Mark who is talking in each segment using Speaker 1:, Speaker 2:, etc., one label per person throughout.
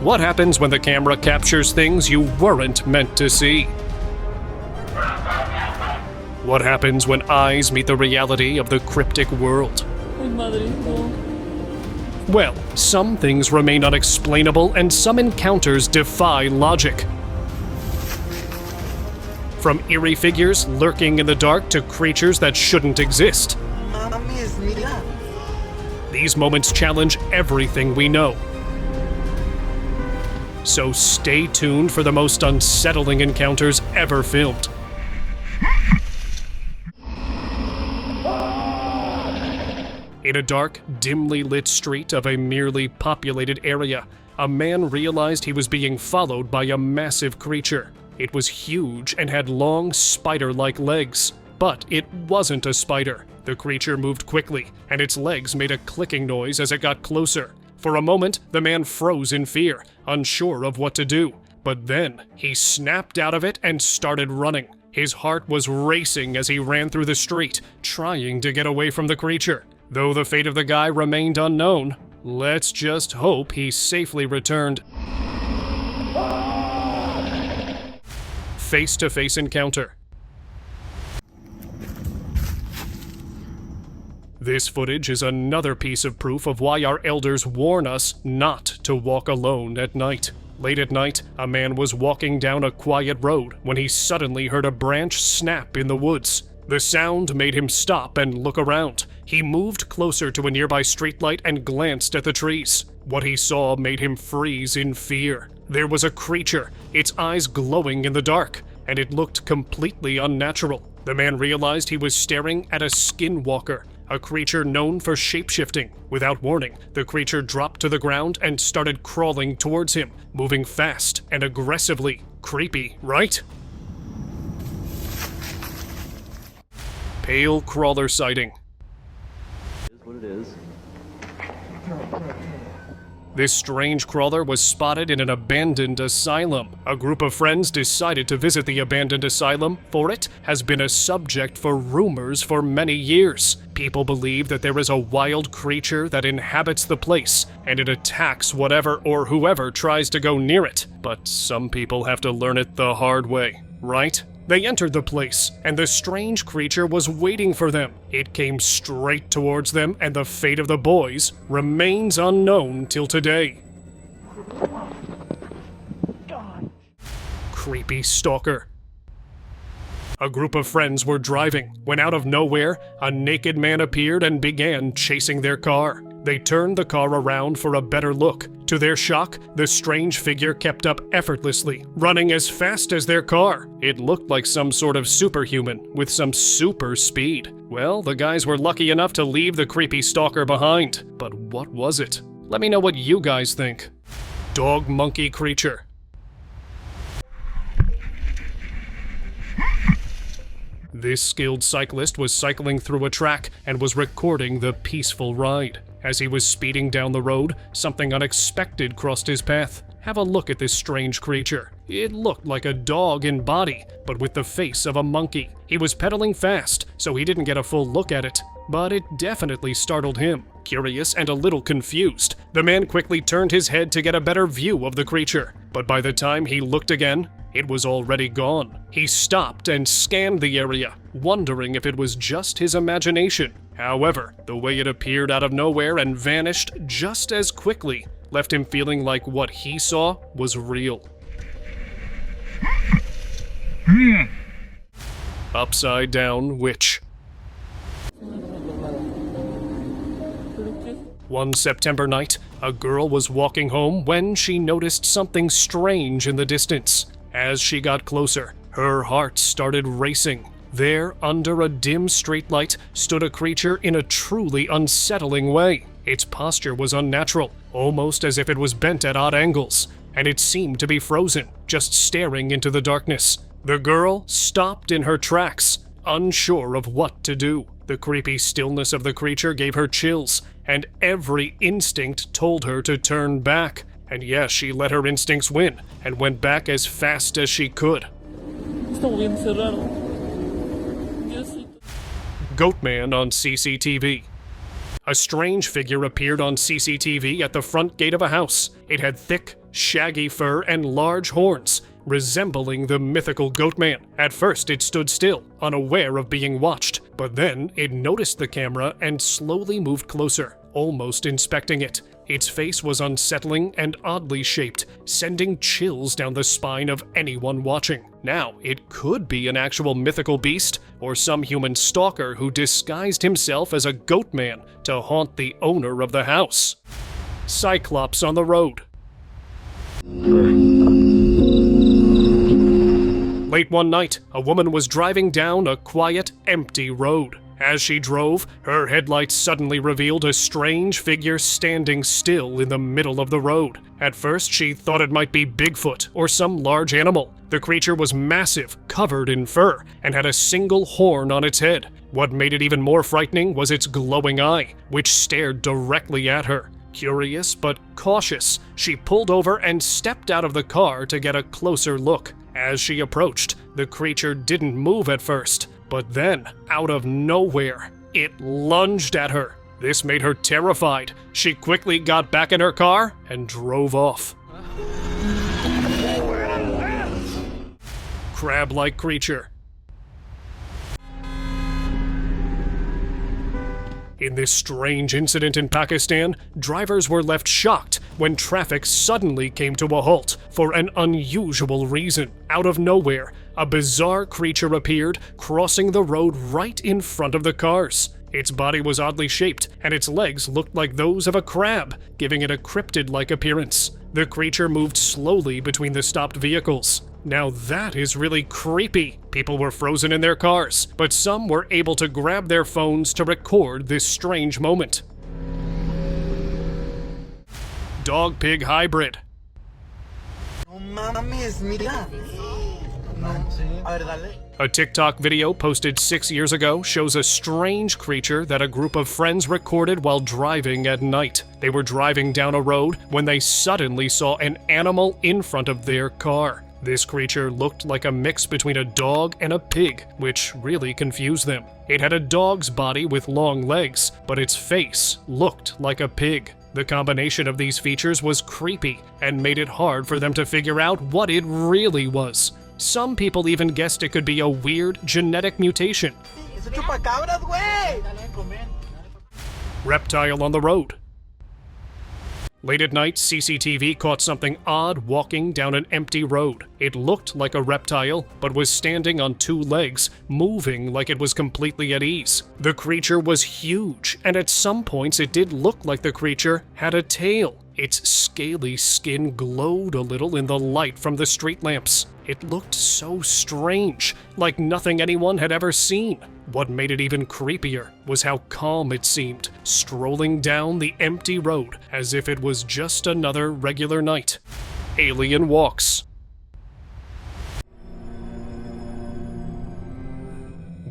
Speaker 1: What happens when the camera captures things you weren't meant to see? What happens when eyes meet the reality of the cryptic world? Well, some things remain unexplainable and some encounters defy logic. From eerie figures lurking in the dark to creatures that shouldn't exist. These moments challenge everything we know. So stay tuned for the most unsettling encounters ever filmed. In a dark, dimly lit street of a merely populated area, a man realized he was being followed by a massive creature. It was huge and had long, spider-like legs. But it wasn't a spider. The creature moved quickly, and its legs made a clicking noise as it got closer. For a moment, the man froze in fear, unsure of what to do. But then, he snapped out of it and started running. His heart was racing as he ran through the street, trying to get away from the creature. Though the fate of the guy remained unknown, let's just hope he safely returned. Face-to-face encounter. This footage is another piece of proof of why our elders warn us not to walk alone at night. Late at night, a man was walking down a quiet road when he suddenly heard a branch snap in the woods. The sound made him stop and look around. He moved closer to a nearby streetlight and glanced at the trees. What he saw made him freeze in fear. There was a creature, its eyes glowing in the dark, and it looked completely unnatural. The man realized he was staring at a skinwalker, a creature known for shapeshifting. Without warning, the creature dropped to the ground and started crawling towards him, moving fast and aggressively. Creepy, right? Pale crawler sighting.
Speaker 2: Is what it is.
Speaker 1: This strange crawler was spotted in an abandoned asylum. A group of friends decided to visit the abandoned asylum, for it has been a subject for rumors for many years. People believe that there is a wild creature that inhabits the place, and it attacks whatever or whoever tries to go near it. But some people have to learn it the hard way, right? They entered the place, and the strange creature was waiting for them. It came straight towards them, and the fate of the boys remains unknown till today. Creepy stalker. A group of friends were driving when out of nowhere, a naked man appeared and began chasing their car. They turned the car around for a better look. To their shock, the strange figure kept up effortlessly, running as fast as their car. It looked like some sort of superhuman with some super speed. Well, the guys were lucky enough to leave the creepy stalker behind. But what was it? Let me know what you guys think. Dog monkey creature. This skilled cyclist was cycling through a track and was recording the peaceful ride. As he was speeding down the road, something unexpected crossed his path. Have a look at this strange creature. It looked like a dog in body, but with the face of a monkey. He was pedaling fast, so he didn't get a full look at it. But it definitely startled him. Curious and a little confused, the man quickly turned his head to get a better view of the creature. But by the time he looked again, it was already gone. He stopped and scanned the area, wondering if it was just his imagination. However, the way it appeared out of nowhere and vanished just as quickly left him feeling like what he saw was real. Upside down witch. One September night, a girl was walking home when she noticed something strange in the distance. As she got closer, her heart started racing. There, under a dim streetlight, stood a creature in a truly unsettling way. Its posture was unnatural, almost as if it was bent at odd angles, and it seemed to be frozen, just staring into the darkness. The girl stopped in her tracks, unsure of what to do. The creepy stillness of the creature gave her chills, and every instinct told her to turn back. And yes, she let her instincts win, and went back as fast as she could. Goatman on CCTV. A strange figure appeared on CCTV at the front gate of a house. It had thick, shaggy fur and large horns, resembling the mythical Goatman. At first, it stood still, unaware of being watched, but then it noticed the camera and slowly moved closer, almost inspecting it. Its face was unsettling and oddly shaped, sending chills down the spine of anyone watching. Now, it could be an actual mythical beast, or some human stalker who disguised himself as a Goatman to haunt the owner of the house. Cyclops on the road. Late one night, a woman was driving down a quiet, empty road. As she drove, her headlights suddenly revealed a strange figure standing still in the middle of the road. At first, she thought it might be Bigfoot or some large animal. The creature was massive, covered in fur, and had a single horn on its head. What made it even more frightening was its glowing eye, which stared directly at her. Curious but cautious, she pulled over and stepped out of the car to get a closer look. As she approached, the creature didn't move at first, but then, out of nowhere, it lunged at her. This made her terrified. She quickly got back in her car and drove off. Crab-like creature. In this strange incident in Pakistan, drivers were left shocked when traffic suddenly came to a halt for an unusual reason. Out of nowhere, a bizarre creature appeared, crossing the road right in front of the cars. Its body was oddly shaped, and its legs looked like those of a crab, giving it a cryptid-like appearance. The creature moved slowly between the stopped vehicles. Now that is really creepy. People were frozen in their cars, but some were able to grab their phones to record this strange moment. Dog-pig hybrid. A TikTok video posted 6 years ago shows a strange creature that a group of friends recorded while driving at night. They were driving down a road when they suddenly saw an animal in front of their car. This creature looked like a mix between a dog and a pig, which really confused them. It had a dog's body with long legs, but its face looked like a pig. The combination of these features was creepy and made it hard for them to figure out what it really was. Some people even guessed it could be a weird genetic mutation. Reptile on the road. Late at night, CCTV caught something odd walking down an empty road. It looked like a reptile, but was standing on two legs, moving like it was completely at ease. The creature was huge, and at some points it did look like the creature had a tail. Its scaly skin glowed a little in the light from the street lamps. It looked so strange, like nothing anyone had ever seen. What made it even creepier was how calm it seemed, strolling down the empty road as if it was just another regular night. Alien walks.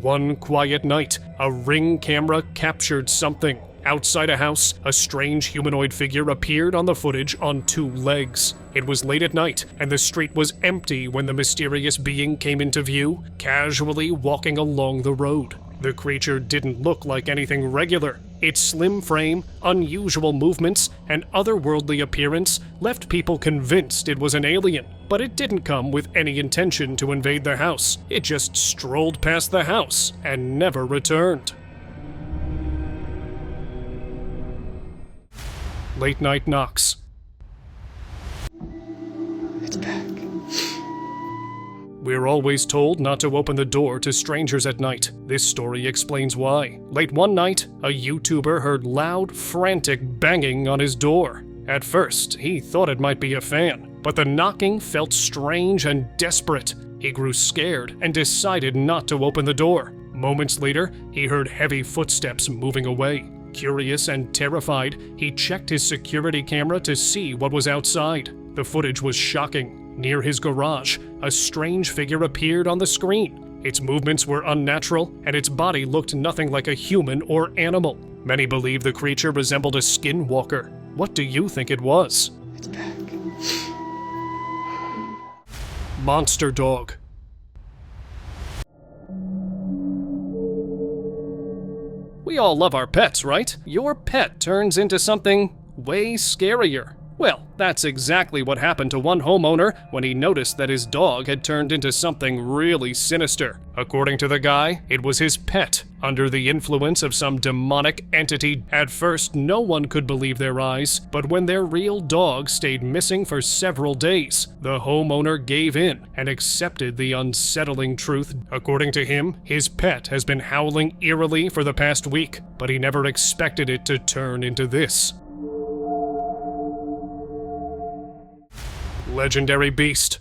Speaker 1: One quiet night, a Ring camera captured something. Outside a house, a strange humanoid figure appeared on the footage on two legs. It was late at night, and the street was empty when the mysterious being came into view, casually walking along the road. The creature didn't look like anything regular. Its slim frame, unusual movements, and otherworldly appearance left people convinced it was an alien. But it didn't come with any intention to invade the house. It just strolled past the house and never returned. Late night knocks.
Speaker 3: It's back.
Speaker 1: We're always told not to open the door to strangers at night. This story explains why. Late one night, a YouTuber heard loud, frantic banging on his door. At first, he thought it might be a fan, but the knocking felt strange and desperate. He grew scared and decided not to open the door. Moments later, he heard heavy footsteps moving away. Curious and terrified, he checked his security camera to see what was outside. The footage was shocking. Near his garage, a strange figure appeared on the screen. Its movements were unnatural, and its body looked nothing like a human or animal. Many believe the creature resembled a skinwalker. What do you think it was?
Speaker 3: It's back.
Speaker 1: Monster dog. We all love our pets, right? Your pet turns into something way scarier. Well, that's exactly what happened to one homeowner when he noticed that his dog had turned into something really sinister. According to the guy, it was his pet, under the influence of some demonic entity. At first, no one could believe their eyes, but when their real dog stayed missing for several days, the homeowner gave in and accepted the unsettling truth. According to him, his pet has been howling eerily for the past week, but he never expected it to turn into this. Legendary beast.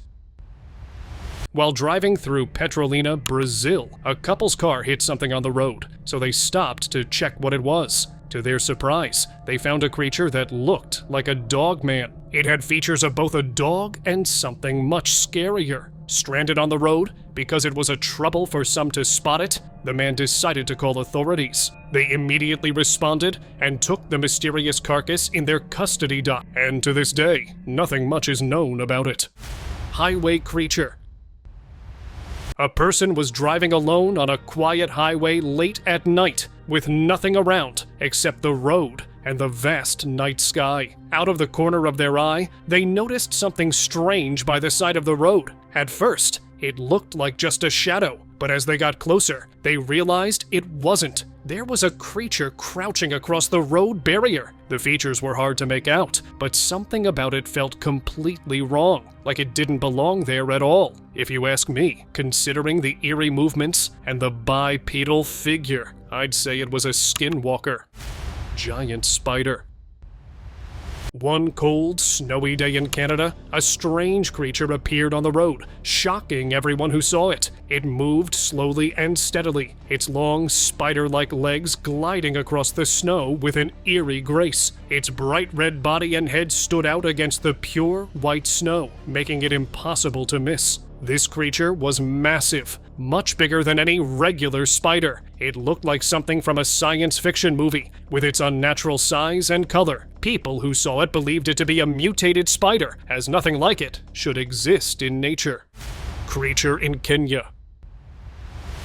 Speaker 1: While driving through Petrolina, Brazil, a couple's car hit something on the road, so they stopped to check what it was. To their surprise, they found a creature that looked like a dog man. It had features of both a dog and something much scarier. Stranded on the road, because it was a trouble for some to spot it, the man decided to call authorities. They immediately responded and took the mysterious carcass in their custody dock. And to this day, nothing much is known about it. Highway creature. A person was driving alone on a quiet highway late at night, with nothing around except the road and the vast night sky. Out of the corner of their eye, they noticed something strange by the side of the road. At first, it looked like just a shadow, but as they got closer, they realized it wasn't. There was a creature crouching across the road barrier. The features were hard to make out, but something about it felt completely wrong, like it didn't belong there at all. If you ask me, considering the eerie movements and the bipedal figure, I'd say it was a skinwalker. Giant spider. One cold, snowy day in Canada, a strange creature appeared on the road, shocking everyone who saw it. It moved slowly and steadily, its long, spider-like legs gliding across the snow with an eerie grace. Its bright red body and head stood out against the pure white snow, making it impossible to miss. This creature was massive, much bigger than any regular spider. It looked like something from a science fiction movie, with its unnatural size and color. People who saw it believed it to be a mutated spider, as nothing like it should exist in nature. Creature in Kenya.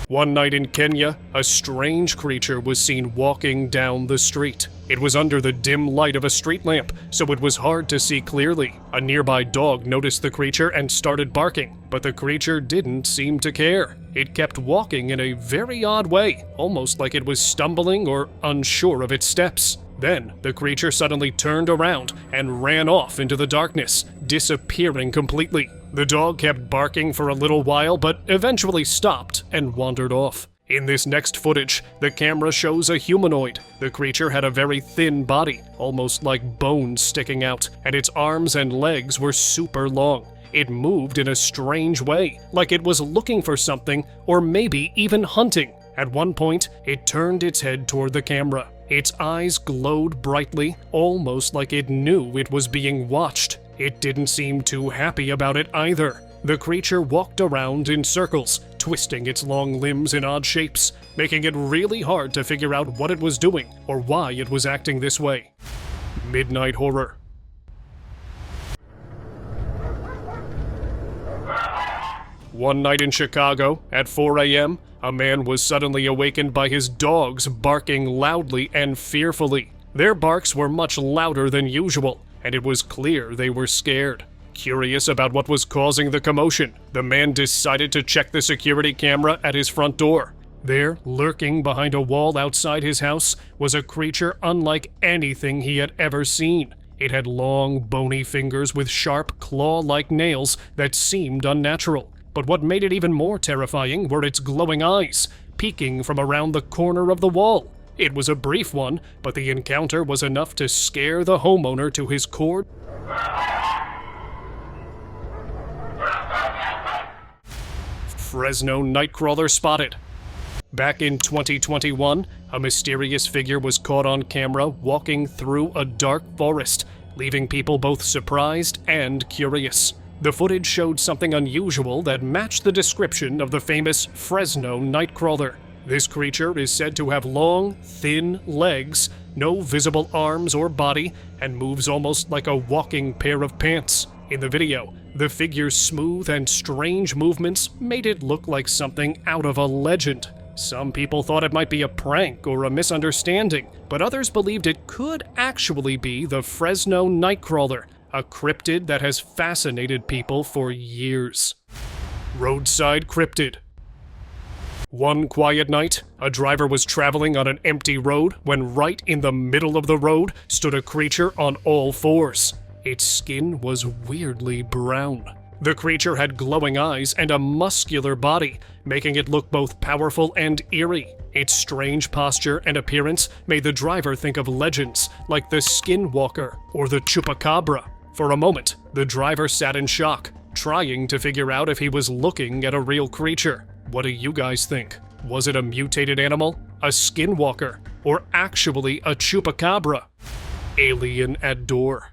Speaker 1: One night in Kenya, a strange creature was seen walking down the street. It was under the dim light of a street lamp, so it was hard to see clearly. A nearby dog noticed the creature and started barking, but the creature didn't seem to care. It kept walking in a very odd way, almost like it was stumbling or unsure of its steps. Then, the creature suddenly turned around and ran off into the darkness, disappearing completely. The dog kept barking for a little while, but eventually stopped and wandered off. In this next footage, the camera shows a humanoid. The creature had a very thin body, almost like bones sticking out, and its arms and legs were super long. It moved in a strange way, like it was looking for something, or maybe even hunting. At one point, it turned its head toward the camera. Its eyes glowed brightly, almost like it knew it was being watched. It didn't seem too happy about it either. The creature walked around in circles, twisting its long limbs in odd shapes, making it really hard to figure out what it was doing or why it was acting this way. Midnight horror. One night in Chicago, at 4 a.m., a man was suddenly awakened by his dogs barking loudly and fearfully. Their barks were much louder than usual, and it was clear they were scared. Curious about what was causing the commotion, the man decided to check the security camera at his front door. There, lurking behind a wall outside his house, was a creature unlike anything he had ever seen. It had long, bony fingers with sharp, claw-like nails that seemed unnatural. But what made it even more terrifying were its glowing eyes, peeking from around the corner of the wall. It was a brief one, but the encounter was enough to scare the homeowner to his core. Fresno Nightcrawler spotted. Back in 2021, a mysterious figure was caught on camera walking through a dark forest, leaving people both surprised and curious. The footage showed something unusual that matched the description of the famous Fresno Nightcrawler. This creature is said to have long, thin legs, no visible arms or body, and moves almost like a walking pair of pants. In the video, the figure's smooth and strange movements made it look like something out of a legend. Some people thought it might be a prank or a misunderstanding, but others believed it could actually be the Fresno Nightcrawler, a cryptid that has fascinated people for years. Roadside cryptid. One quiet night, a driver was traveling on an empty road when right in the middle of the road stood a creature on all fours. Its skin was weirdly brown. The creature had glowing eyes and a muscular body, making it look both powerful and eerie. Its strange posture and appearance made the driver think of legends like the Skinwalker or the Chupacabra. For a moment, the driver sat in shock, trying to figure out if he was looking at a real creature. What do you guys think? Was it a mutated animal, a Skinwalker, or actually a Chupacabra? Alien at door.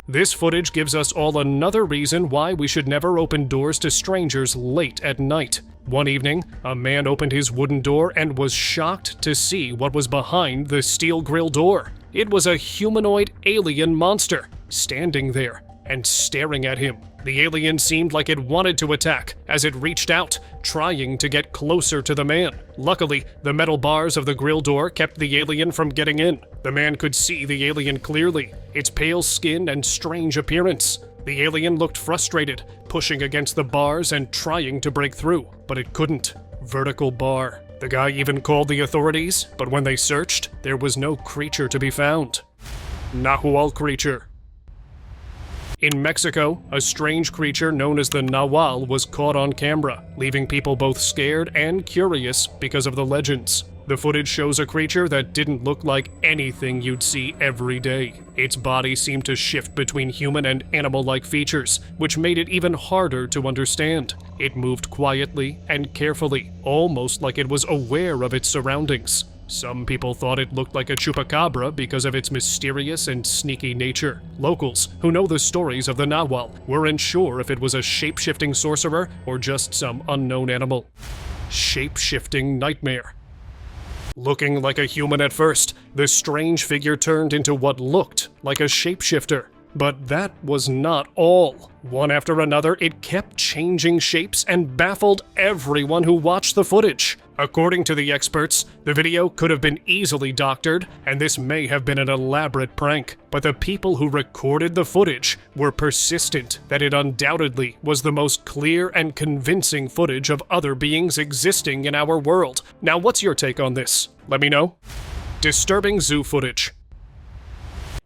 Speaker 1: This footage gives us all another reason why we should never open doors to strangers late at night. One evening, a man opened his wooden door and was shocked to see what was behind the steel grill door. It was a humanoid alien monster, standing there and staring at him. The alien seemed like it wanted to attack as it reached out, trying to get closer to the man. Luckily, the metal bars of the grill door kept the alien from getting in. The man could see the alien clearly, its pale skin and strange appearance. The alien looked frustrated, pushing against the bars and trying to break through, but it couldn't. Vertical bar. The guy even called the authorities, but when they searched, there was no creature to be found. Nahual creature. In Mexico, a strange creature known as the Nahual was caught on camera, leaving people both scared and curious because of the legends. The footage shows a creature that didn't look like anything you'd see every day. Its body seemed to shift between human and animal-like features, which made it even harder to understand. It moved quietly and carefully, almost like it was aware of its surroundings. Some people thought it looked like a chupacabra because of its mysterious and sneaky nature. Locals, who know the stories of the Nahual, weren't sure if it was a shape-shifting sorcerer or just some unknown animal. Shape-shifting nightmare. Looking like a human at first, the strange figure turned into what looked like a shapeshifter. But that was not all. One after another, it kept changing shapes and baffled everyone who watched the footage. According to the experts, the video could have been easily doctored, and this may have been an elaborate prank. But the people who recorded the footage were persistent that it undoubtedly was the most clear and convincing footage of other beings existing in our world. Now, what's your take on this? Let me know. Disturbing zoo footage.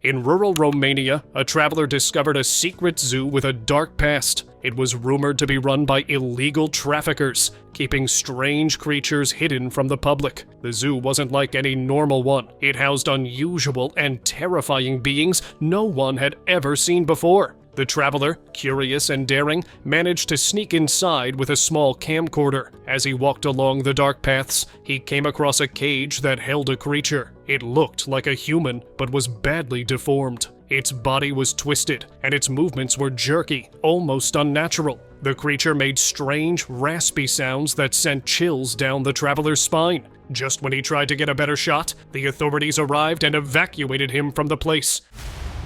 Speaker 1: In rural Romania, a traveler discovered a secret zoo with a dark past. It was rumored to be run by illegal traffickers, keeping strange creatures hidden from the public. The zoo wasn't like any normal one. It housed unusual and terrifying beings no one had ever seen before. The traveler, curious and daring, managed to sneak inside with a small camcorder. As he walked along the dark paths, he came across a cage that held a creature. It looked like a human, but was badly deformed. Its body was twisted, and its movements were jerky, almost unnatural. The creature made strange, raspy sounds that sent chills down the traveler's spine. Just when he tried to get a better shot, the authorities arrived and evacuated him from the place.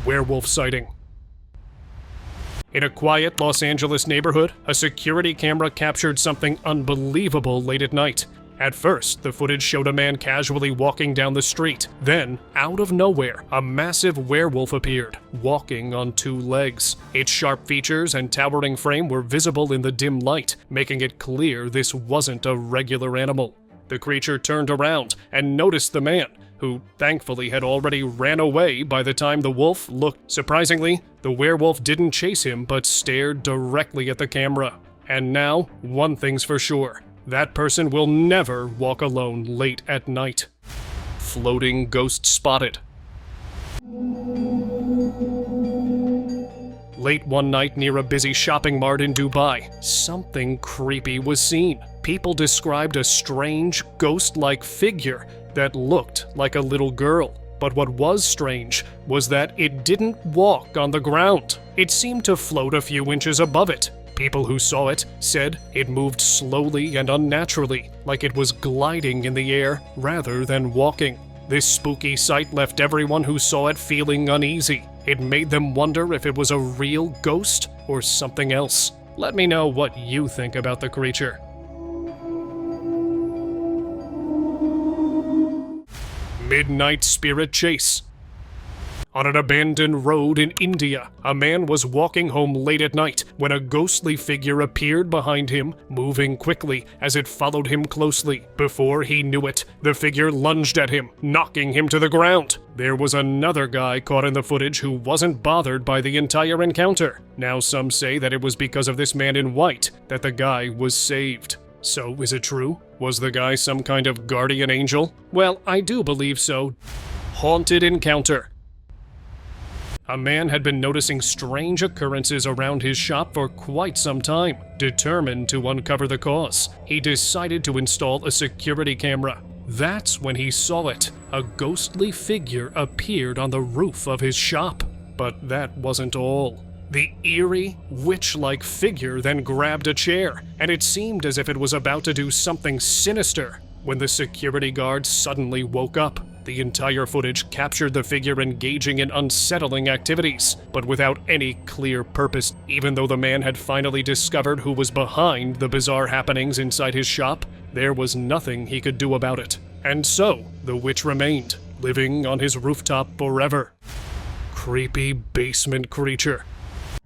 Speaker 1: Werewolf sighting. In a quiet Los Angeles neighborhood, a security camera captured something unbelievable late at night. At first, the footage showed a man casually walking down the street. Then, out of nowhere, a massive werewolf appeared, walking on two legs. Its sharp features and towering frame were visible in the dim light, making it clear this wasn't a regular animal. The creature turned around and noticed the man, who thankfully had already ran away by the time the wolf looked. Surprisingly, the werewolf didn't chase him but stared directly at the camera. And now, one thing's for sure. That person will never walk alone late at night. Floating ghost spotted. Late one night near a busy shopping mart in Dubai, something creepy was seen. People described a strange, ghost-like figure that looked like a little girl. But what was strange was that it didn't walk on the ground. It seemed to float a few inches above it. People who saw it said it moved slowly and unnaturally, like it was gliding in the air rather than walking. This spooky sight left everyone who saw it feeling uneasy. It made them wonder if it was a real ghost or something else. Let me know what you think about the creature. Midnight spirit chase. On an abandoned road in India, a man was walking home late at night when a ghostly figure appeared behind him, moving quickly as it followed him closely. Before he knew it, the figure lunged at him, knocking him to the ground. There was another guy caught in the footage who wasn't bothered by the entire encounter. Now some say that it was because of this man in white that the guy was saved. So is it true? Was the guy some kind of guardian angel? Well, I do believe so. Haunted encounter. A man had been noticing strange occurrences around his shop for quite some time. Determined to uncover the cause, he decided to install a security camera. That's when he saw it. A ghostly figure appeared on the roof of his shop. But that wasn't all. The eerie, witch-like figure then grabbed a chair, and it seemed as if it was about to do something sinister when the security guard suddenly woke up. The entire footage captured the figure engaging in unsettling activities, but without any clear purpose. Even though the man had finally discovered who was behind the bizarre happenings inside his shop, there was nothing he could do about it. And so, the witch remained, living on his rooftop forever. Creepy basement creature.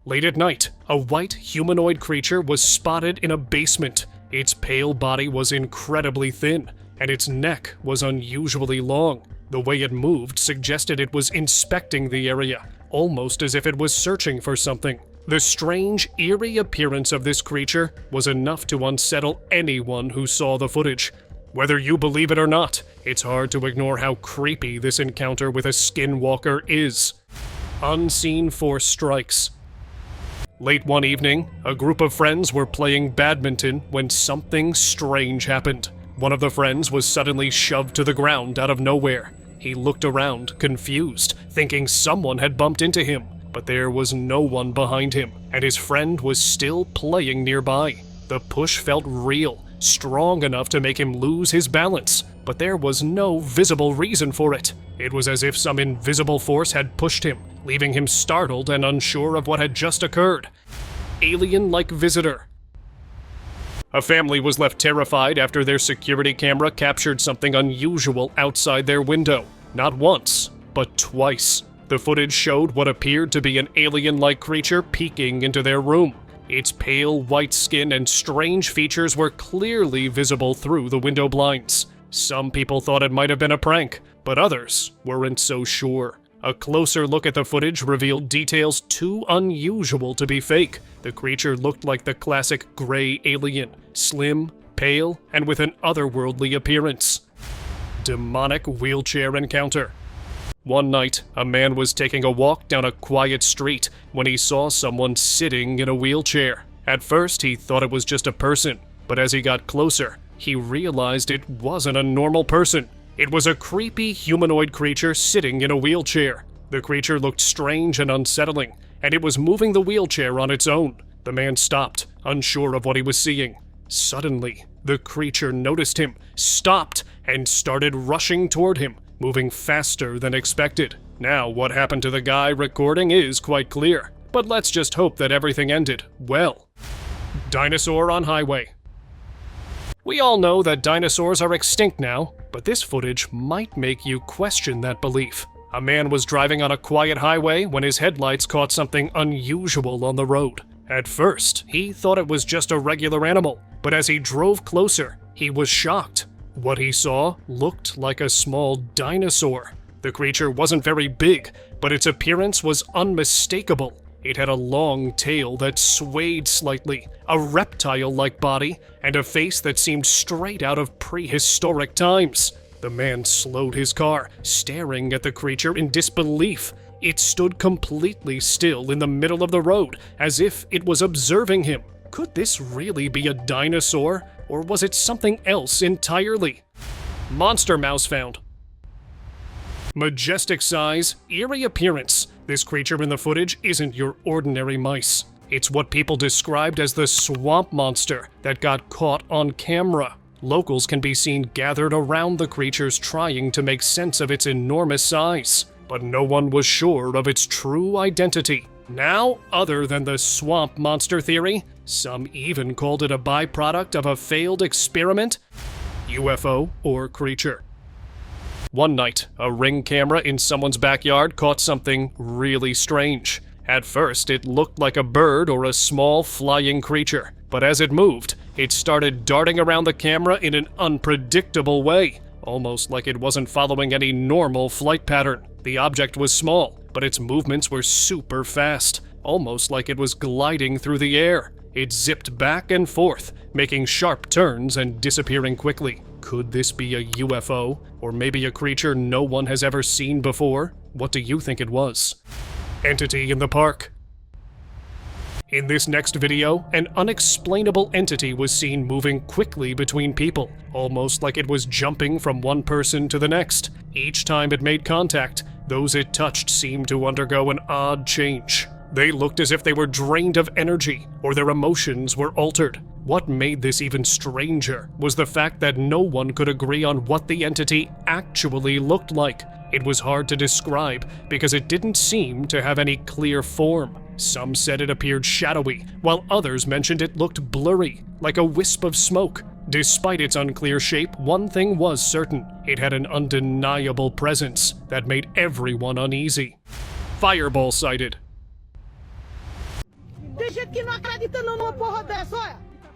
Speaker 1: Late at night, a white humanoid creature was spotted in a basement. Its pale body was incredibly thin, and its neck was unusually long. The way it moved suggested it was inspecting the area, almost as if it was searching for something. The strange, eerie appearance of this creature was enough to unsettle anyone who saw the footage. Whether you believe it or not, it's hard to ignore how creepy this encounter with a skinwalker is. Unseen force strikes. Late one evening, a group of friends were playing badminton when something strange happened. One of the friends was suddenly shoved to the ground out of nowhere. He looked around, confused, thinking someone had bumped into him, but there was no one behind him, and his friend was still playing nearby. The push felt real, strong enough to make him lose his balance, but there was no visible reason for it. It was as if some invisible force had pushed him, leaving him startled and unsure of what had just occurred. Alien-like visitor. A family was left terrified after their security camera captured something unusual outside their window. Not once, but twice. The footage showed what appeared to be an alien-like creature peeking into their room. Its pale white skin and strange features were clearly visible through the window blinds. Some people thought it might have been a prank, but others weren't so sure. A closer look at the footage revealed details too unusual to be fake. The creature looked like the classic gray alien, slim, pale, and with an otherworldly appearance. Demonic wheelchair encounter. One night, a man was taking a walk down a quiet street when he saw someone sitting in a wheelchair. At first, he thought it was just a person, but as he got closer, he realized it wasn't a normal person. It was a creepy humanoid creature sitting in a wheelchair. The creature looked strange and unsettling, and it was moving the wheelchair on its own. The man stopped, unsure of what he was seeing. Suddenly, the creature noticed him, stopped, and started rushing toward him, moving faster than expected. Now, what happened to the guy recording is quite clear, but let's just hope that everything ended well. Dinosaur on highway. We all know that dinosaurs are extinct now, but this footage might make you question that belief. A man was driving on a quiet highway when his headlights caught something unusual on the road. At first, he thought it was just a regular animal, but as he drove closer, he was shocked. What he saw looked like a small dinosaur. The creature wasn't very big, but its appearance was unmistakable. It had a long tail that swayed slightly, a reptile-like body, and a face that seemed straight out of prehistoric times. The man slowed his car, staring at the creature in disbelief. It stood completely still in the middle of the road, as if it was observing him. Could this really be a dinosaur, or was it something else entirely? Monster mouse found. Majestic size, eerie appearance. This creature in the footage isn't your ordinary mice. It's what people described as the swamp monster that got caught on camera. Locals can be seen gathered around the creatures trying to make sense of its enormous size, but no one was sure of its true identity. Now, other than the swamp monster theory, some even called it a byproduct of a failed experiment, UFO or creature. One night, a Ring camera in someone's backyard caught something really strange. At first, it looked like a bird or a small flying creature, but as it moved, it started darting around the camera in an unpredictable way, almost like it wasn't following any normal flight pattern. The object was small, but its movements were super fast, almost like it was gliding through the air. It zipped back and forth, making sharp turns and disappearing quickly. Could this be a UFO? Or maybe a creature no one has ever seen before? What do you think it was? Entity in the park. In this next video, an unexplainable entity was seen moving quickly between people, almost like it was jumping from one person to the next. Each time it made contact, those it touched seemed to undergo an odd change. They looked as if they were drained of energy, or their emotions were altered. What made this even stranger was the fact that no one could agree on what the entity actually looked like. It was hard to describe because it didn't seem to have any clear form. Some said it appeared shadowy, while others mentioned it looked blurry, like a wisp of smoke. Despite its unclear shape, one thing was certain. It had an undeniable presence that made everyone uneasy. Fireball sighted.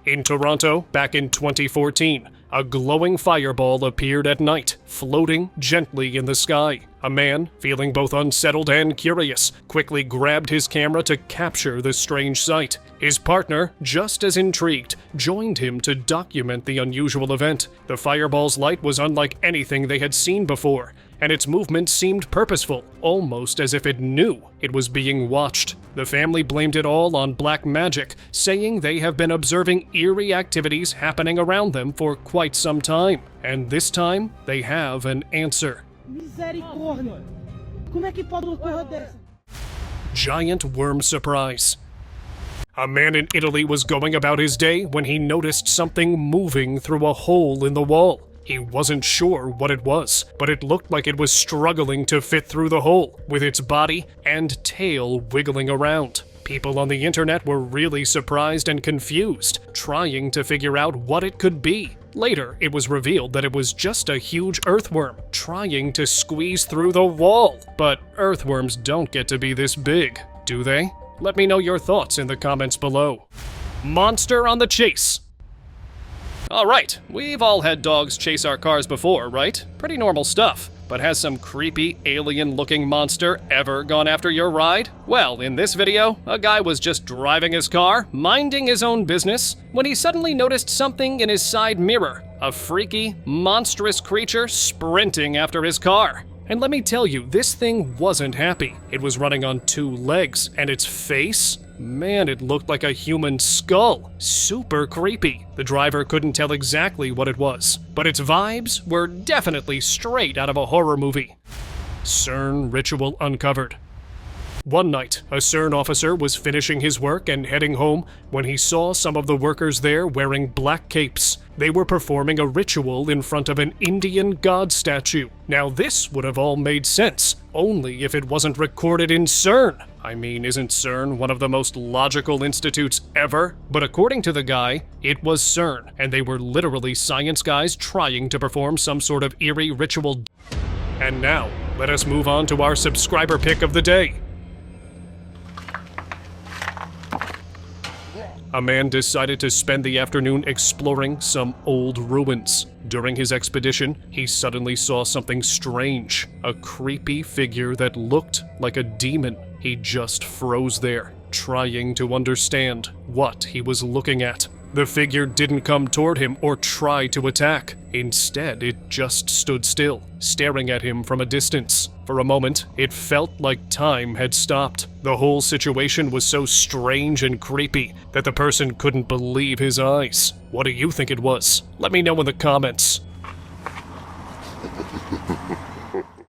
Speaker 1: In Toronto, back in 2014, a glowing fireball appeared at night, floating gently in the sky. A man, feeling both unsettled and curious, quickly grabbed his camera to capture the strange sight. His partner, just as intrigued, joined him to document the unusual event. The fireball's light was unlike anything they had seen before, and its movement seemed purposeful, almost as if it knew it was being watched. The family blamed it all on black magic, saying they have been observing eerie activities happening around them for quite some time. And this time, they have an answer. Giant worm surprise. A man in Italy was going about his day when he noticed something moving through a hole in the wall. He wasn't sure what it was, but it looked like it was struggling to fit through the hole, with its body and tail wiggling around. People on the internet were really surprised and confused, trying to figure out what it could be. Later, it was revealed that it was just a huge earthworm trying to squeeze through the wall. But earthworms don't get to be this big, do they? Let me know your thoughts in the comments below. Monster on the chase. Alright, we've all had dogs chase our cars before, right? Pretty normal stuff. But has some creepy, alien-looking monster ever gone after your ride? Well, in this video, a guy was just driving his car, minding his own business, when he suddenly noticed something in his side mirror. A freaky, monstrous creature sprinting after his car. And let me tell you, this thing wasn't happy. It was running on two legs, and its face? Man, it looked like a human skull. Super creepy. The driver couldn't tell exactly what it was, but its vibes were definitely straight out of a horror movie. CERN ritual uncovered. One night, a CERN officer was finishing his work and heading home when he saw some of the workers there wearing black capes. They were performing a ritual in front of an Indian god statue. Now this would have all made sense, only if it wasn't recorded in CERN. I mean, isn't CERN one of the most logical institutes ever? But according to the guy, it was CERN, and they were literally science guys trying to perform some sort of eerie ritual. And now, let us move on to our subscriber pick of the day. A man decided to spend the afternoon exploring some old ruins. During his expedition, he suddenly saw something strange, a creepy figure that looked like a demon. He just froze there, trying to understand what he was looking at. The figure didn't come toward him or try to attack. Instead, it just stood still, staring at him from a distance. For a moment, it felt like time had stopped. The whole situation was so strange and creepy that the person couldn't believe his eyes. What do you think it was? Let me know in the comments.